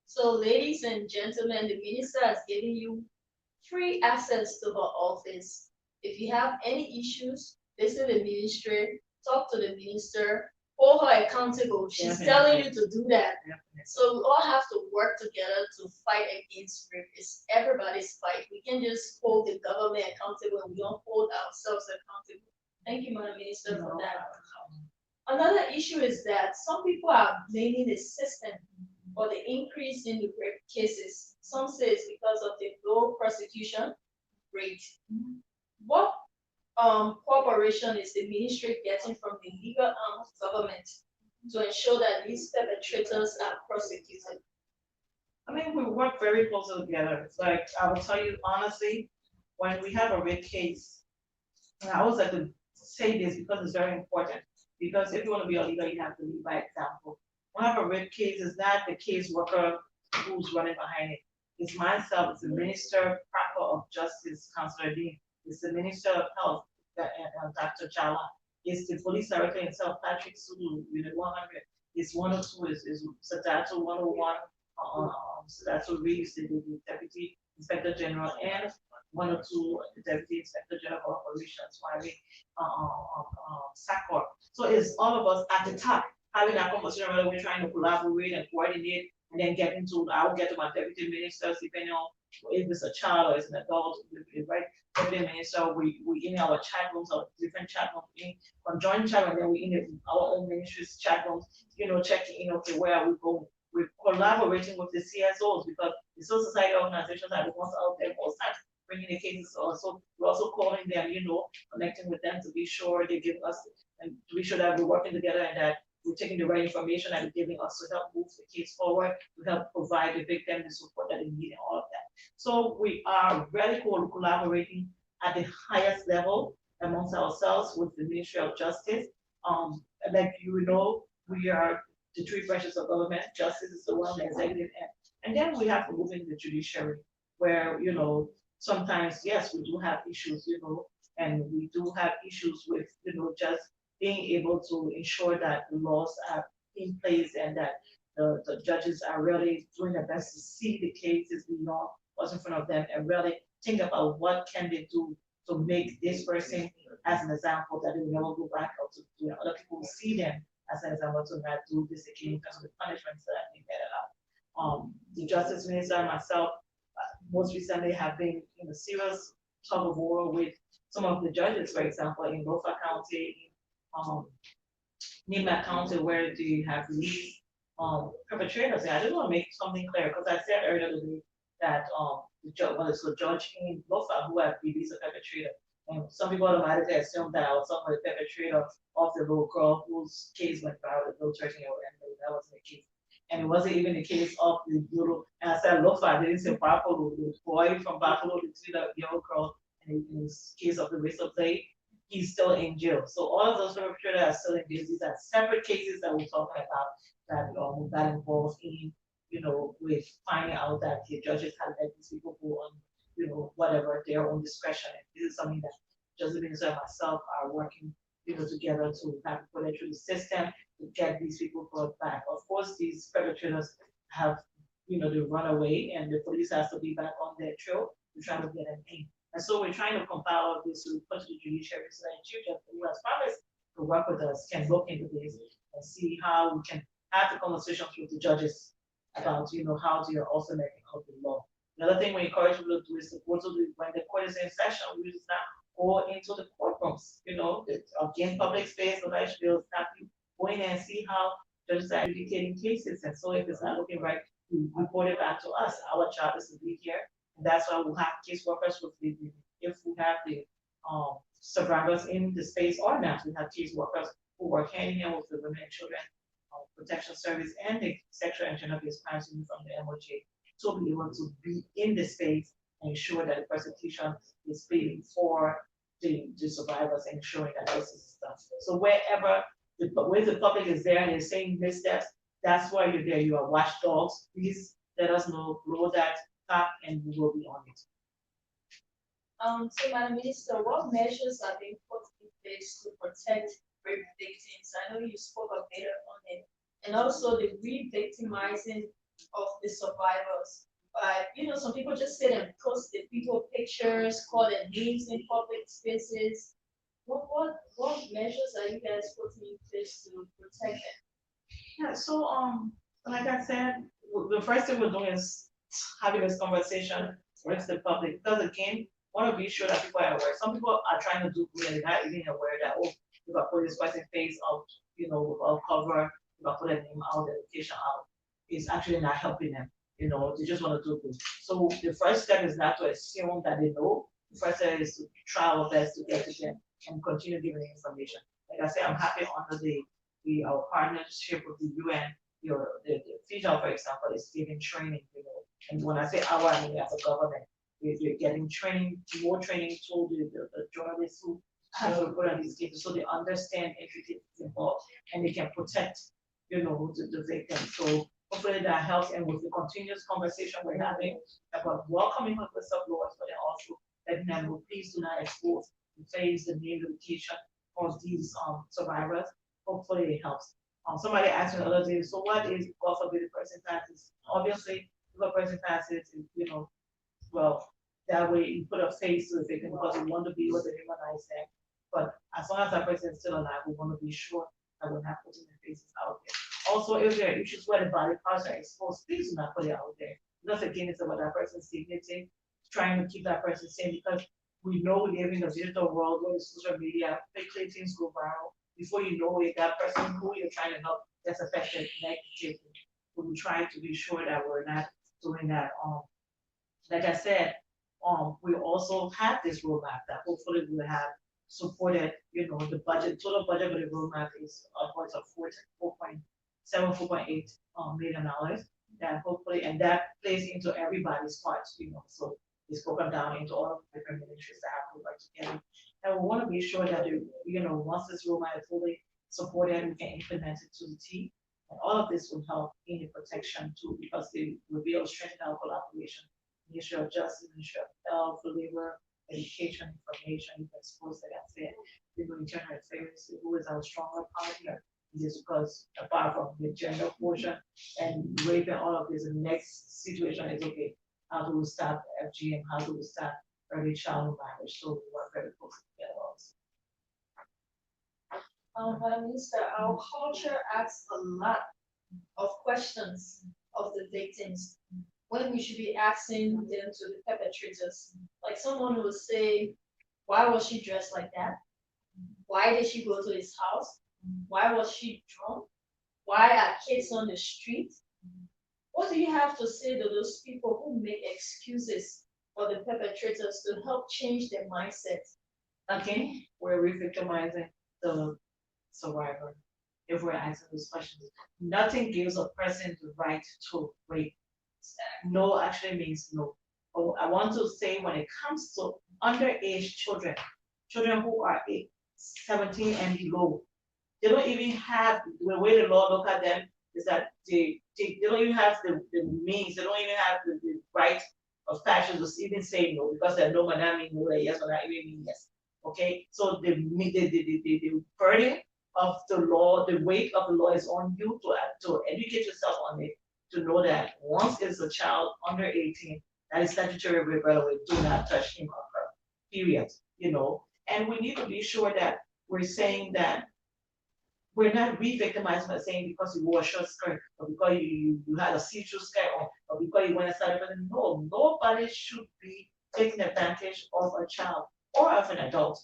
So ladies and gentlemen, the minister has given you free access to her office. If you have any issues, visit the ministry, talk to the minister, hold her accountable. She's telling you to do that. So we all have to work together to fight against rape. It's everybody's fight. We can just hold the government accountable and we don't hold ourselves accountable. Thank you, Madam Minister, for that. Another issue is that some people are blaming the system for the increase in the rape cases. Some say it's because of the low prosecution rate. What cooperation is the ministry getting from the legal arm of government to ensure that these perpetrators are prosecuted? I mean, we work very closely together. It's like, I will tell you honestly, when we have a rape case, and I always like to say this because it's very important, because if you want to be a leader, you have to lead by example. When I have a rape case, it's not the case worker who's running behind it. It's myself, it's the Minister Proper of Justice, Councillor Dean, it's the Minister of Health, Dr. Jala, it's the police director himself, Patrick Sulu, Unit 100, it's 102, is Sadato 101, Sadato Reeves, the Deputy Inspector General, and 102, the Deputy Inspector General of Operations, SACOR. So it's all of us at the top having that conversation whether we're trying to collaborate and coordinate and then get into, I will get to my deputy ministers depending on if it's a child or it's an adult, right? Deputy minister, we in our chat rooms or different chat rooms, in conjoined chat, and then we in our own ministries chat rooms, checking in, okay, where are we going? We're collaborating with the CSOs because the civil society organizations are the ones out there most times bringing the cases also. We're also calling them, connecting with them to be sure they give us and to be sure that we're working together and that we're taking the right information and giving us to help move the case forward, to help provide the victim the support that they need and all of that. So we are really collaborating at the highest level amongst ourselves with the Ministry of Justice. Like we are the three branches of government. Justice is the one, the executive, and then we have to move into the judiciary, where sometimes yes, we do have issues, and we do have issues with just being able to ensure that the laws are in place and that the judges are really doing their best to see the cases beyond what's in front of them and really think about what can they do to make this person as an example that they will never go back or to other people see them as an example to not do this again because of the punishments that they get out. The Justice Minister and myself most recently have been in a serious tug of war with some of the judges, for example, in Lofa County, Nima County, where they have released perpetrators. And I just want to make something clear because I said earlier today that the judge in Lofa who had released a perpetrator. And some people automatically assume that I was some of the perpetrator of the little girl whose case went viral, the little 13-year-old, and that wasn't the case. And it wasn't even the case of the little, and I said Lofa, I didn't say Buffalo, the boy from Buffalo, the young girl, and in this case of the Razor Blade, he's still in jail. So all of those perpetrators are still in jail. These are separate cases that we're talking about that involves in, with finding out that the judges have let these people go on, whatever their own discretion. And this is something that Justice Minister and myself are working, together to have put it through the system to get these people brought back. Of course, these perpetrators have, they run away, and the police has to be back on their trail to try to get them in. And so we're trying to compile this to put to the judiciary so that Chief Justice, who has promised to work with us, can look into this and see how we can have the conversations with the judges about, how they are also making out the law. The other thing we encourage people to do is to go to when the court is in session, we just now go into the courtrooms, again, public space, so that should stop you going and see how judges are adjudicating cases. And so if it's not looking right, you report it back to us. Our job is to be here. And that's why we'll have caseworkers with the, if we have the survivors in the space or not, we have caseworkers who work hand in hand with the Women and Children Protection Service and the Sexual and Gender Based Crimes Unit from the MOJ to be able to be in the space and ensure that the prosecution is paid for the survivors and ensuring that this is done. So where the public is there and they're saying missteps, that's why you're there. You are watchdogs. Please let us know, blow that top, and we will be on it. So, Madam Minister, what measures are being put in place to protect rape victims? I know you spoke a bit on it, and also the re-victimizing of the survivors. Some people just sit and post the people pictures, call their names in public spaces. What measures are you guys putting in place to protect them? Yeah, so like I said, the first thing we're doing is having this conversation with the public, because again, want to be sure that people are aware. Some people are trying to do good and they're not even aware that, oh, if I put this person face out, of cover, if I put their name out, their location out, it's actually not helping them. They just want to do good. So the first step is not to assume that they know. The first step is to try our best to get to them and continue giving the information. Like I said, I'm happy under our partnership with the UN. The FIJA, for example, is giving training. And when I say our, I mean as a government, we're getting training, more training to the journalists who have to report on these cases, so they understand everything involved and they can protect, the victims. So hopefully that helps, and with the continuous conversation we're having about welcoming of the sub-laws, but then also letting them know, please do not expose the face, the name, the location of these survivors. Hopefully it helps. Somebody asked me the other day, so what is, God forbid, the person passes? Obviously, if a person passes, well, that way you put a face to the victim because we want to be able to humanize them. But as long as that person is still alive, we want to be sure that we're not putting their faces out there. Also, if there are issues where the body parts are exposed, please do not put it out there. Because again, it's about that person's dignity, trying to keep that person safe, because we know we live in a digital world where social media, quickly things go viral. Before you know it, that person who you're trying to help gets affected negatively. We try to be sure that we're not doing that. Like I said, we also have this roadmap that hopefully we will have supported, the budget, total budget for the roadmap is upwards of $4.8 million. That hopefully, and that plays into everybody's parts, so it's broken down into all of the different ministries that have to work together. And we want to be sure that, once this roadmap is fully supported, we can implement it to the T. And all of this will help in the protection too, because they will be able to strengthen our collaboration. Ministry of Justice, Ministry of Health, Labor, Education, Information, Exposed, like I said, Legal Internal Affairs, who is our stronger partner. Just because apart from the gender portion and rape and all of this, the next situation is okay. How do we stop FGM? How do we stop early childhood marriage. So we work very closely together also. Madam Minister, our culture asks a lot of questions of the victims when we should be asking them to the perpetrators. Like someone will say, why was she dressed like that? Why did she go to his house? Why was she drunk? Why are kids on the street? What do you have to say to those people who make excuses for the perpetrators to help change their mindset? Again, we're re-victimizing the survivor if we're asking those questions. Nothing gives a person the right to rape. No actually means no. But I want to say when it comes to underage children, children who are 17 and below, they don't even have, the way the law look at them is that they don't even have the means, they don't even have the right of passion to even say no, because they're no, but that mean no, that yes, but that even mean yes. Okay, so the burden of the law, the weight of the law is on you to educate yourself on it, to know that once it's a child under 18, that is statutory rape, by the way, do not touch him or her, period, you know. And we need to be sure that we're saying that we're not re-victimizing by saying because you wore a short skirt or because you had a see-through skirt on or because you went inside of it. No, nobody should be taking advantage of a child or of an adult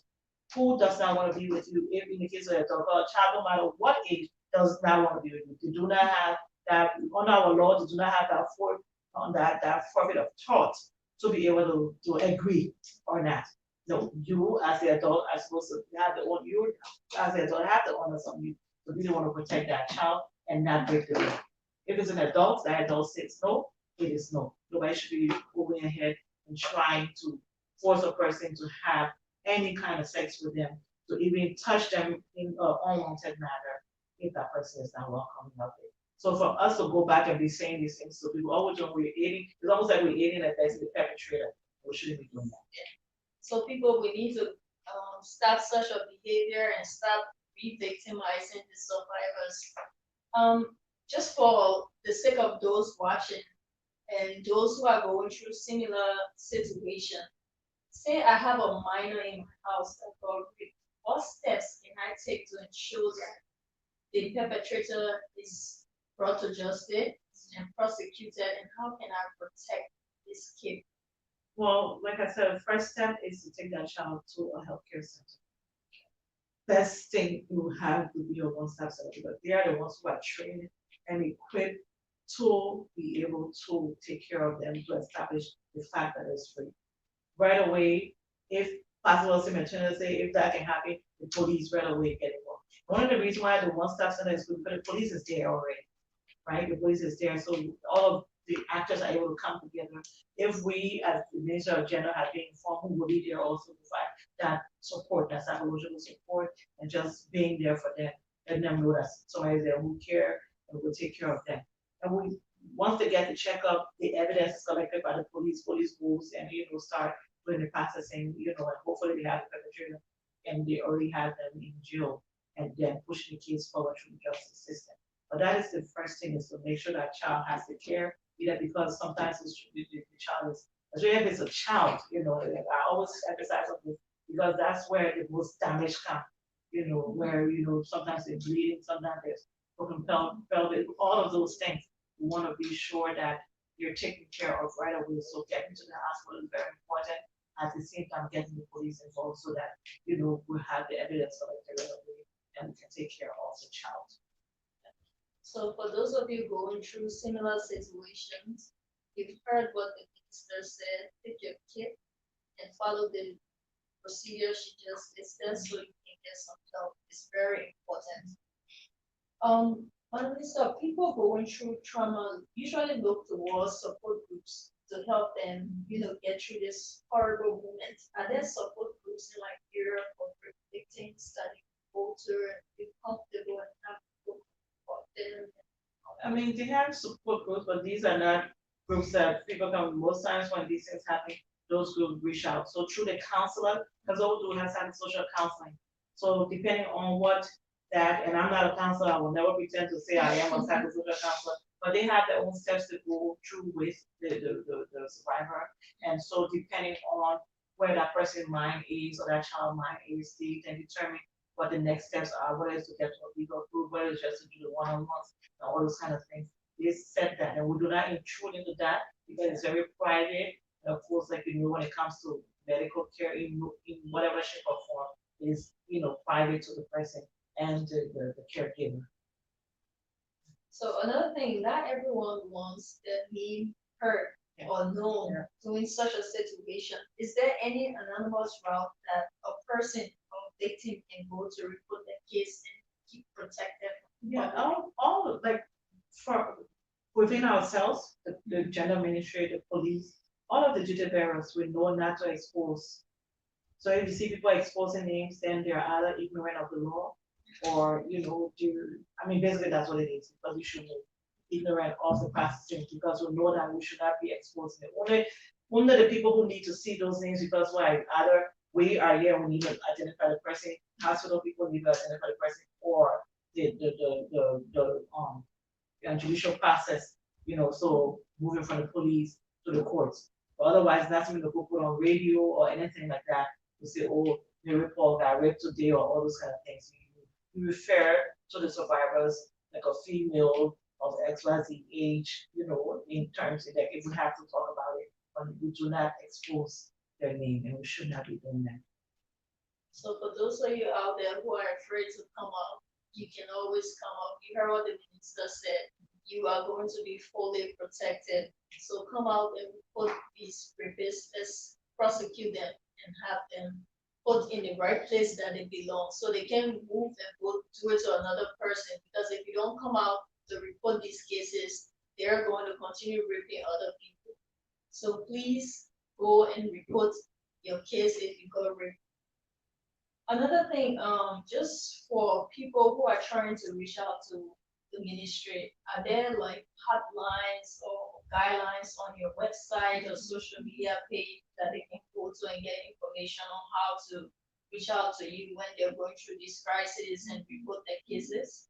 who does not want to be with you. If in the case of an adult or a child, no matter what age, does not want to be with you. They do not have that on our law. They do not have that that forfeit of thought to be able to agree or not. No, you as the adult are supposed to have the own, you as the adult have the onus on you to be the one to protect that child and not break the law. If it's an adult, that adult says no, it is no. Nobody should be going ahead and trying to force a person to have any kind of sex with them, to even touch them in an unwanted manner if that person is not welcome enough. So for us to go back and be saying these things to people, oh, we're aiding, it's almost like we're aiding and abetting the perpetrator. We shouldn't be doing that. So people, we need to stop such a behavior and stop re-victimizing the survivors. Just for the sake of those watching and those who are going through similar situation, say I have a minor in my house that got raped. What steps can I take to ensure that the perpetrator is brought to justice and prosecuted, and how can I protect this kid? Well, like I said, the first step is to take that child to a healthcare center. Best thing you have to be a one-stop center because they are the ones who are trained and equipped to be able to take care of them to establish the fact that it's free. Right away, if possible simultaneously, if that can happen, the police right away get involved. One of the reasons why the one-stop center is good because the police is there already, right? The police is there, so all of the actors are able to come together. If we, as the Minister of Gender, have been informed, who will be there also to provide that support, that psychological support, and just being there for them, letting them know that somebody's there who care and will take care of them. And we, once they get the checkup, the evidence is collected by the police goes and start doing the processing, and hopefully they have the perpetrator and they already have them in jail and then pushing the case forward through the justice system. But that is the first thing, is to make sure that child has the care, either because sometimes the child is, especially if it's a child, I always emphasize on this because that's where the most damage comes, where, sometimes they're bleeding, sometimes there's broken pelvic, all of those things. We want to be sure that you're taken care of right away. So getting to the hospital is very important. At the same time, getting the police involved so that, we have the evidence collected right away and we can take care of the child. So for those of you going through similar situations, you've heard what the minister said, pick your kid and follow the procedure she just listed so you can get some help. It's very important. Minister, people going through trauma usually look towards support groups to help them, get through this horrible moment. Are there support groups in Liberia for victims that you go to and feel comfortable and have them? I mean, they have support groups, but these are not groups that people come. Most times when these things happen, those groups reach out. So through the counselor, because all we do is social counseling. So depending on what that, and I'm not a counselor, I will never pretend to say I am a psychosocial counselor, but they have their own steps to go through with the survivor. And so depending on where that person's mind is or that child mind is, they can determine what the next steps are, whether it's to get to a legal group, whether it's just to do the one-on-ones, and all those kind of things. They set that, and we do not intrude into that because it's very private. And of course, like when it comes to medical care in whatever shape or form, is private to the person and the caregiver. So another thing, not everyone wants their name heard or known Yeah. during such a situation. Is there any anonymous route that a person or victim can go to report their case and keep protected? Yeah, all like for within ourselves, the gender ministry, the police, all of the duty bearers, we know not to expose. So if you see people exposing names, then they're either ignorant of the law or, basically that's what it is, because we should be ignorant of the practicing, because we know that we should not be exposing it. Only the people who need to see those names, because why? Either we are here, we need to identify the person, hospital people need to identify the person, or the judicial process, so moving from the police to the courts. But otherwise, that's when the people put on radio or anything like that to say, oh, the report got raped today or all those kind of things. You refer to the survivors, like a female of XYZ age, in terms of that if we have to talk about it, but we do not expose their name, and we should not be doing that. So for those of you out there who are afraid to come up, you can always come up. You heard what the minister said. You are going to be fully protected. So come out and report these rapists. Let's prosecute them and have them put in the right place that they belong, so they can move and go do it to another person. Because if you don't come out to report these cases, they're going to continue raping other people. So please go and report your case if you got raped. Another thing, just for people who are trying to reach out to the ministry, are there like hotlines or guidelines on your website or social media page that they can go to and get information on how to reach out to you when they're going through these crises and report their cases?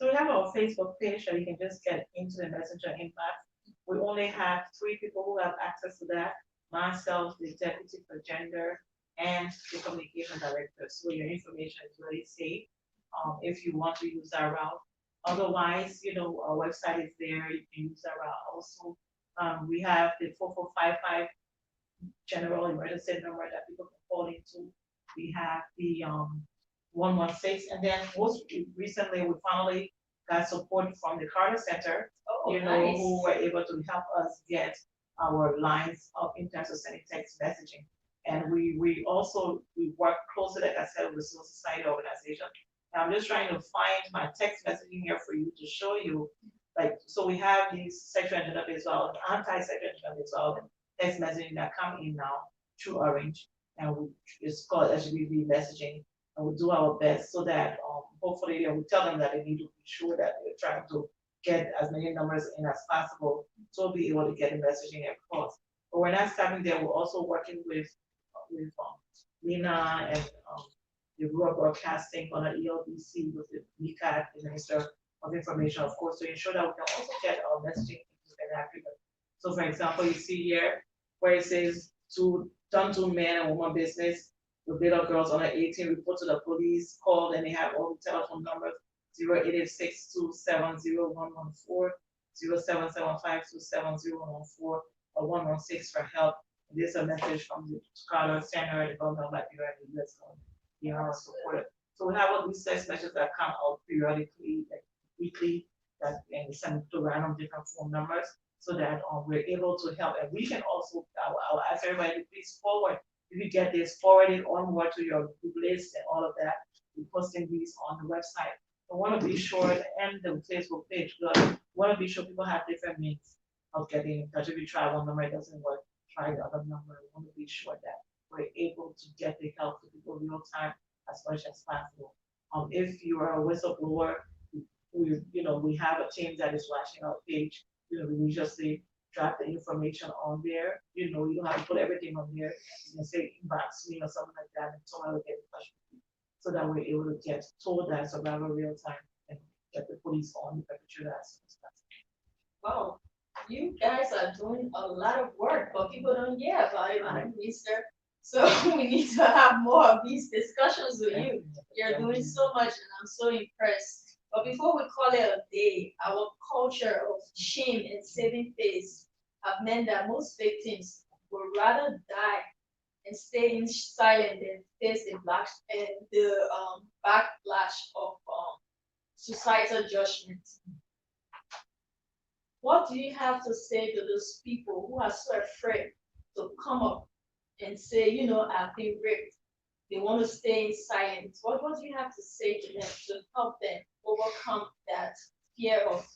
So we have our Facebook page that you can just get into the messenger inbox. We only have 3 people who have access to that. Myself, the Deputy for Gender, and the Communication Director. So your information is really safe if you want to use that route. Otherwise, our website is there. You can use that route also. We have the 4455 general emergency number that people can call into. We have the 116, and then most recently we finally got support from the Carter Center, Nice. who were able to help us get our lines up in terms of sending text messaging. And we work closely, like I said, with the Civil Society organization. And I'm just trying to find my text messaging here for you to show you, so we have these sexual and gender-based violence, anti-sexual and gender-based violence text messaging that come in now through Orange, and it's called SGBV messaging, and we'll do our best so that hopefully we tell them that they need to be sure that they're trying to get as many numbers in as possible to be able to get the messaging across. But we're not stopping there. We're also working with Lena and the Rural Broadcasting on an ELBC with the NICAD, the Minister of Information, of course, to ensure that we can also get our messaging into South Africa. So, for example, you see here where it says don't do man and woman business with little girls under 18. Report to the police, call, and they have all the telephone numbers 0886-270-114, 0775-270-114, or 116 for help. This is a message from the Carter Center, the government of Liberia, and the U.S. government. They are supportive. So we have all these text messages that come out periodically, like weekly, and send to random different phone numbers, so that we're able to help. And we can also, I'll ask everybody to please forward, if you get this, forward it onward to your group list and all of that. We're posting these on the website. I want to be sure, and the Facebook page, we want to be sure people have different means of getting in touch. If you try one number, it doesn't work, try the other number. We want to be sure that we're able to get the help to people real time as much as possible. If you are a whistleblower, we have a team that is watching our page. We just say drop the information on there. You don't have to put everything on there. You can say inbox me or something like that, and someone will get in touch with you, so that we're able to get told that survivor real time and get the police on the perpetrator as soon as possible. Wow, you guys are doing a lot of work, but people don't hear about it, Mr. So we need to have more of these discussions with you. You're doing so much, and I'm so impressed. But before we call it a day, our culture of shame and saving face have meant that most victims would rather die and stay in silent than face the backlash of societal judgment. What do you have to say to those people who are so afraid to come up and say, I've been raped? They want to stay in silence. What do you have to say to them to help them overcome that fear of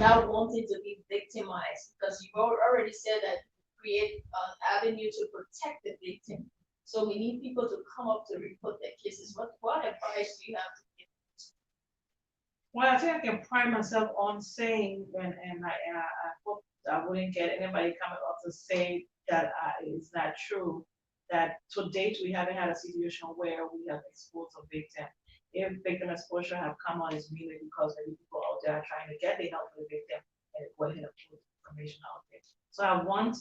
not wanting to be victimized? Because you've already said that you create an avenue to protect the victim. So we need people to come up to report their cases. What advice do you have to give? Well, I think I can pride myself on saying, and I hope I wouldn't get anybody coming up to say that it's not true, that to date we haven't had a situation where we have exposed a victim. If victim exposure have come on, it's mainly because maybe people out there are trying to get the help for the victim and go ahead and put information out there. So I want,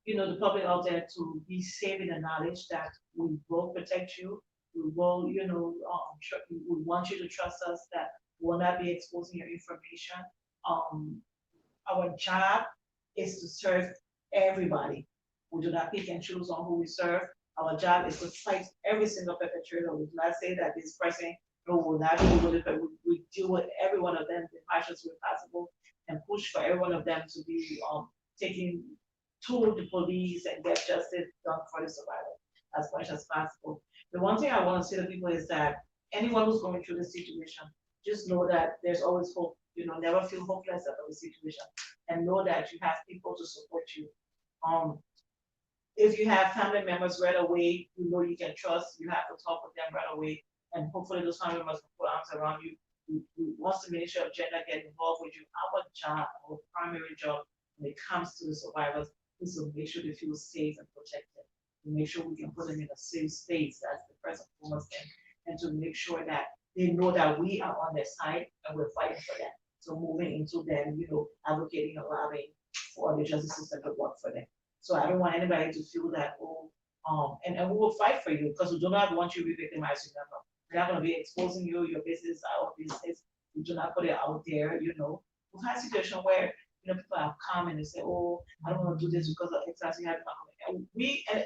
the public out there to be safe in the knowledge that we will protect you. We will, we want you to trust us that we will not be exposing your information. Um, our job is to serve everybody. We do not pick and choose on who we serve. Our job is to fight every single perpetrator. We do not say that this person will not be able to, but we deal with every one of them the fastest way possible and push for every one of them to be taken to the police and get justice done for the survivor as much as possible. The one thing I want to say to people is that anyone who's going through this situation, just know that there's always hope. Never feel hopeless about the situation, and know that you have people to support you. If you have family members right away, you can trust. You have to talk with them right away, and hopefully those family members will put arms around you. Once the Ministry of Gender get involved with you, our job, our primary job, when it comes to the survivors, is to make sure they feel safe and protected. To make sure we can put them in a safe space. That's the first and foremost thing, and to make sure that they know that we are on their side and we're fighting for them. So moving into them, advocating and lobbying for the justice system to work for them. So I don't want anybody to feel that, and we will fight for you because we do not want you to be victimized. Remember, we're not going to be exposing you, your business, our business. We do not put it out there. We've had a situation where people have come and they say, "Oh, I don't want to do this because of X, Y, Z." And we and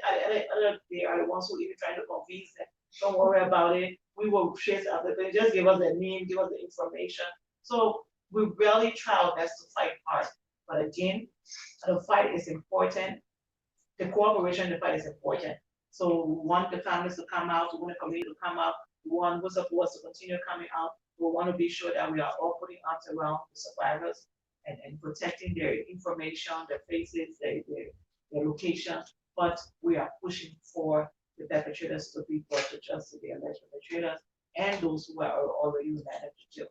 they are the ones who even trying to convince them. Don't worry about it. We will chase after them. Just give us the name, give us the information. So we really try our best to fight hard. But again, the fight is important. The cooperation in the fight is important. So we want the families to come out, we want the community to come out, we want who supports to continue coming out. We want to be sure that we are all putting arms around the survivors and protecting their information, their faces, their location. But we are pushing for the perpetrators to be brought to justice, the alleged perpetrators, and those who are already remanded to jail.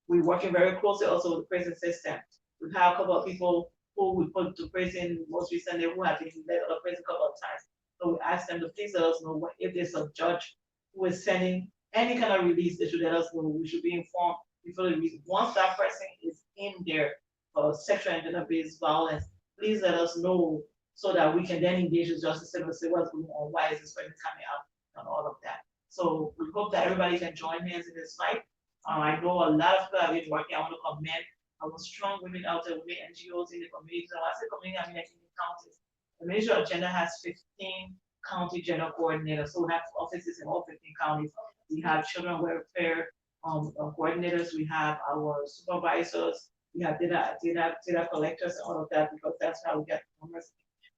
We're working very closely also with the prison system. We've had a couple of people who we put to prison most recently who have been let out of prison a couple of times. So we asked them to please let us know if there's a judge who is sending any kind of release, they should let us know. We should be informed before the release. Once that person is in there for sexual and gender-based violence, please let us know so that we can then engage the justice system and say what's going on, why is this person coming out, and all of that. So we hope that everybody can join hands in this fight. I know a lot of people have been working. I want to commend our strong women out there, women NGOs in the communities. And when I say community, I mean like in the counties. The Ministry of Gender has 15 county gender coordinators. So we have offices in all 15 counties. We have children welfare coordinators. We have our supervisors. We have data collectors and all of that because that's how we get numbers.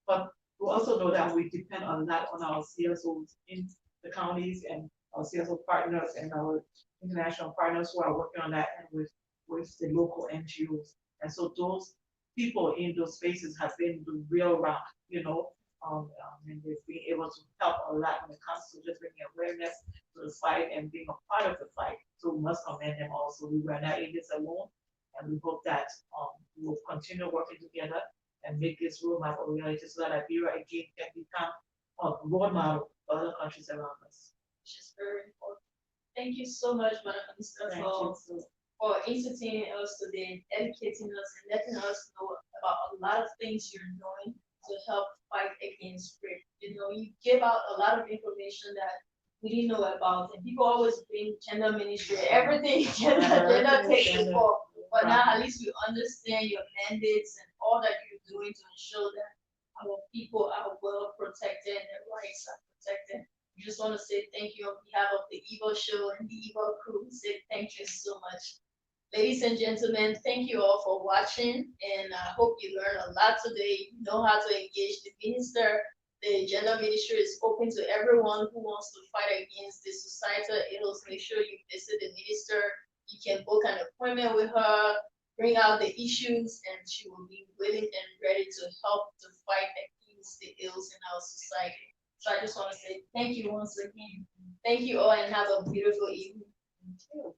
But we also know that we depend a lot on our CSOs in the counties and our CSO partners and our international partners who are working on that and with the local NGOs. And so those people in those spaces have been the real rock, and they've been able to help a lot when it comes to just bringing awareness to the fight and being a part of the fight. So we must commend them also. We were not in this alone, and we hope that we will continue working together and make this roadmap a reality so that Liberia again can become a role model for other countries around us. Which is very important. Thank you so much, Madam Minister, for entertaining us today, educating us, and letting us know about a lot of things you're doing to help fight against rape. You know, you give out a lot of information that we didn't know about, and people always bring gender ministry, everything gender takes it for. But now at least we understand your mandates and all that you're doing to ensure that our people are well protected and their rights are protected. We just want to say thank you on behalf of the Evo show and the Evo crew. We say thank you so much. Ladies and gentlemen, thank you all for watching, and I hope you learned a lot today. You know how to engage the minister. The gender ministry is open to everyone who wants to fight against the societal ills. Make sure you visit the minister. You can book an appointment with her, bring out the issues, and she will be willing and ready to help to fight against the ills in our society. So I just want to say thank you once again. Thank you all and have a beautiful evening. Thank you.